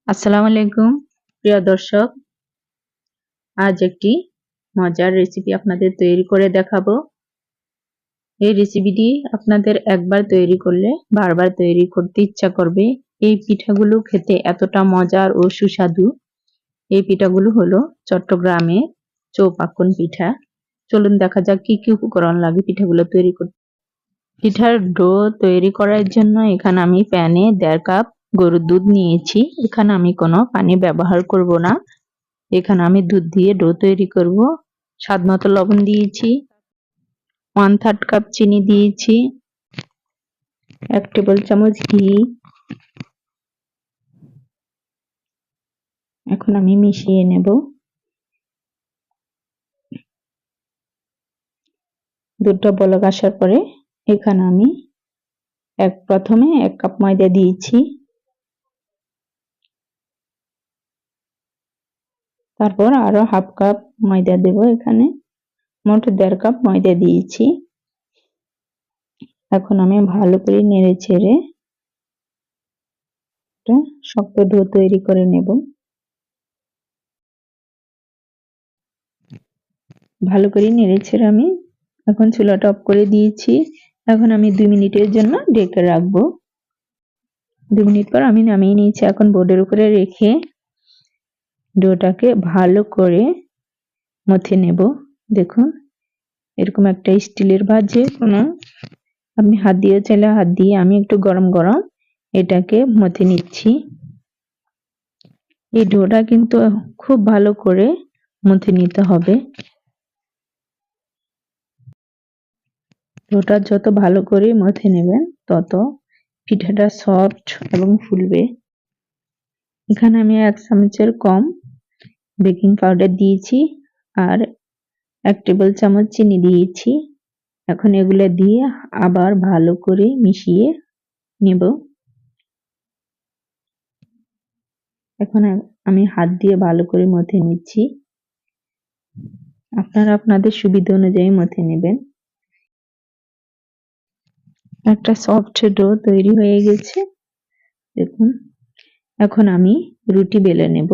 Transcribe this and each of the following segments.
আসসালামু আলাইকুম প্রিয় দর্শক, আজ একটি মজার রেসিপি আপনাদের তৈরি করে দেখাবো। এই রেসিপিটি আপনাদের একবার তৈরি করলে বারবার তৈরি করতে ইচ্ছা করবে। এই পিঠাগুলো খেতে এতটা মজার ও সুস্বাদু। এই পিঠাগুলো হলো চট্টগ্রামে চৌপাকন পিঠা। চলুন দেখা যাক কি কি উপকরণ লাগে পিঠাগুলো তৈরি করতে। পিঠার ডো তৈরি করার জন্য এখানে আমি প্যানে 1.5 কাপ গরুর দুধ নিয়েছি। এখানে আমি কোনো পানি ব্যবহার করব না। এখানে আমি দুধ দিয়ে ডো তৈরি করব। স্বাদ মতো লবণ দিয়েছি, 1/3 কাপ চিনি দিয়েছি, 1 টেবিল চামচ ঘি। এখন আমি মিশিয়ে নেব। দুধটা বলক আসার পরে এখানে আমি প্রথমে 1 কাপ ময়দা দিয়েছি, তারপর আরো 1/2 কাপ ময়দা দেব। এখানে মোট 1.5 কাপ ময়দা দিয়েছি। এখন আমি ভালো করে নেড়ে ছেড়ে একটা শক্ত ডো তৈরি করে নেব। ভালো করে নেড়ে ছেড়ে আমি এখন চুলাটা অফ করে দিয়েছি। এখন আমি 2 মিনিটের জন্য ঢেকে রাখবো। 2 মিনিট পর আমি নামিয়ে নিয়েছি। এখন বোর্ডের উপরে রেখে ডোটাকে ভালো করে মথে নেব। দেখুন, এরকম একটা স্টিলের বা যে কোনো আপনি হাত দিয়ে চাইলে হাত দিয়ে আমি একটু গরম গরম এটাকে মথে নিচ্ছি। এই ডোটা কিন্তু খুব ভালো করে মথে নিতে হবে। ডোটা যত ভালো করে মথে নেবেন তত পিঠাটা সফট এবং ফুলবে। এখানে আমি 1 চামচের কম বেকিং পাউডার দিয়েছি আর 1 টেবিল চামচ চিনি দিয়েছি। এখন এগুলো দিয়ে আবার ভালো করে মিশিয়ে নেব। এখন আমি হাত দিয়ে ভালো করে মথে নিচ্ছি। আপনারা আপনাদের সুবিধা অনুযায়ী মথে নেবেন। একটা সফট ডো তৈরি হয়ে গেছে। দেখুন, এখন আমি রুটি বেলে নেব।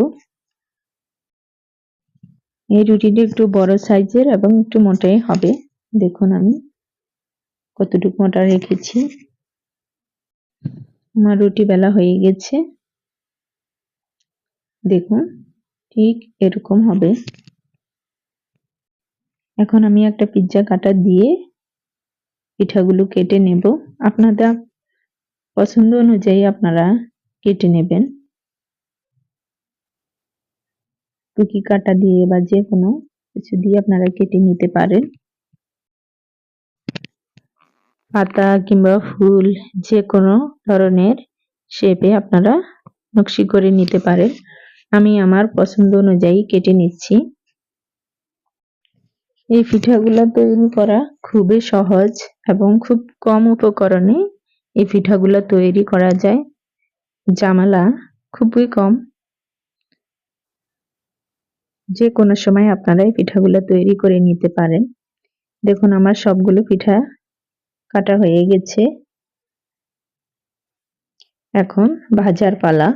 এই রুটিটা একটু বড় সাইজের এবং একটু মোটাই হবে। দেখুন আমি কতটুকু মোটা রেখেছি। আমার রুটি বেলা হয়ে গেছে। দেখুন, ঠিক এরকম হবে। এখন আমি একটা পিজ্জা কাটার দিয়ে পিঠাগুলো কেটে নেব। আপনাদের পছন্দ অনুযায়ী আপনারা কেটে নেবেন। কুকি কাটা দিয়ে বা যে কোনো কিছু দিয়ে আপনারা কেটে নিতে পারেন। পাতা কিংবা ফুল যে কোনো ধরনের শেপে আপনারা নকশি করে নিতে পারেন। আমি আমার পছন্দ অনুযায়ী কেটে নিচ্ছি। এই পিঠাগুলো তৈরি করা খুবই সহজ এবং খুব কম উপকরণে এই পিঠাগুলো তৈরি করা যায়। ঝামেলা খুবই কম। যে কোনো সময় আপনারা এই পিঠাগুলো তৈরি করে নিতে পারেন। দেখুন, আমার সবগুলো পিঠা কাটা হয়ে গেছে। এখন ভাজার পালা।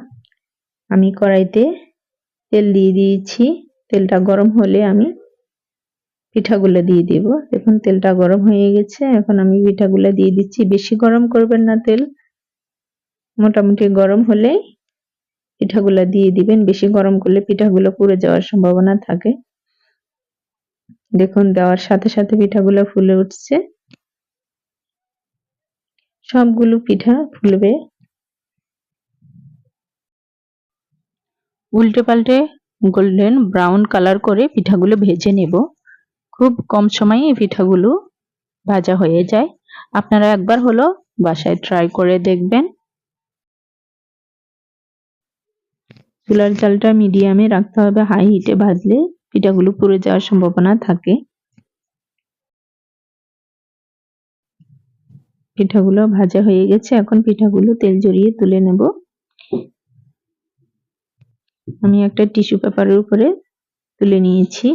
আমি কড়াইতে তেল দিয়ে দিয়েছি। তেলটা গরম হলে আমি পিঠাগুলো দিয়ে দিব। দেখুন, তেলটা গরম হয়ে গেছে। এখন আমি পিঠাগুলো দিয়ে দিচ্ছি। বেশি গরম করবেন না তেল, মোটামুটি গরম হলেই পিঠাগুলো দিয়ে দিবেন। বেশি গরম করলে পিঠাগুলো পুড়ে যাওয়ার সম্ভাবনা থাকে। দেখুন, দেওয়ার সাথে সাথে পিঠাগুলো ফুলে উঠছে। সবগুলো পিঠা ফুলবে। উল্টে পাল্টে গোল্ডেন ব্রাউন কালার করে পিঠাগুলো ভেজে নেব। খুব কম সময়ে এই পিঠাগুলো ভাজা হয়ে যায়। আপনারা একবার হলো বাসায় ট্রাই করে দেখবেন। চুলার জালটা মিডিয়ামে রাখতে হবে। হাই হিটে ভাজলে পিঠাগুলো পুড়ে যাওয়ার সম্ভাবনা থাকে। পিঠাগুলো ভাজা হয়ে গেছে। এখন পিঠাগুলো তেল ঝরিয়ে তুলে নেব। আমি একটা টিস্যু পেপারের উপরে তুলে নিয়েছি।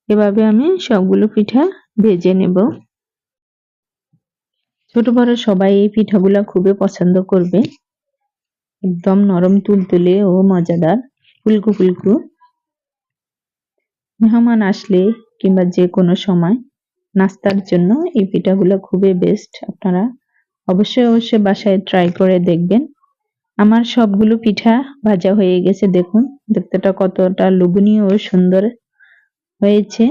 এভাবে আমি সবগুলো পিঠা ভেজে নেব। ছোট বড় সবাই এই পিঠাগুলো খুবই পছন্দ করবে। একদম নরম তুলতুলে ও মজাদার, ফুলকো ফুলকো। মেহমান আসলে কিংবা যে কোনো সময় নাস্তার জন্য এই পিঠাগুলো খুবই বেস্ট। আপনারা অবশ্যই বাসায় ট্রাই করে দেখবেন। আমার সবগুলো পিঠা ভাজা হয়ে গেছে, দেখুন দেখতেটা কতটা লোভনীয় ও সুন্দর হয়েছে।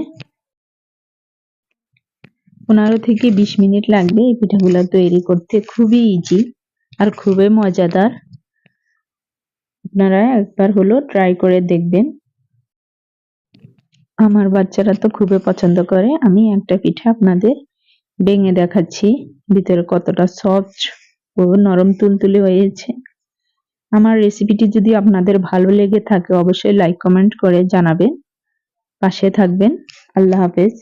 15 থেকে 20 মিনিট লাগবে এই পিঠাগুলো তৈরি করতে, খুবই ইজি আর খুবই মজাদার। আপনারা একবার হলো ট্রাই করে দেখবেন। আমার বাচ্চারা তো খুবই পছন্দ করে। আমি একটা পিঠা আপনাদের ভেঙে দেখাচ্ছি, ভিতরে কতটা সফট ও নরম তুলতুলে হয়েছে। আমার রেসিপিটি যদি আপনাদের ভালো লেগে থাকে অবশ্যই লাইক কমেন্ট করে জানাবেন, পাশে থাকবেন। আল্লাহ হাফেজ।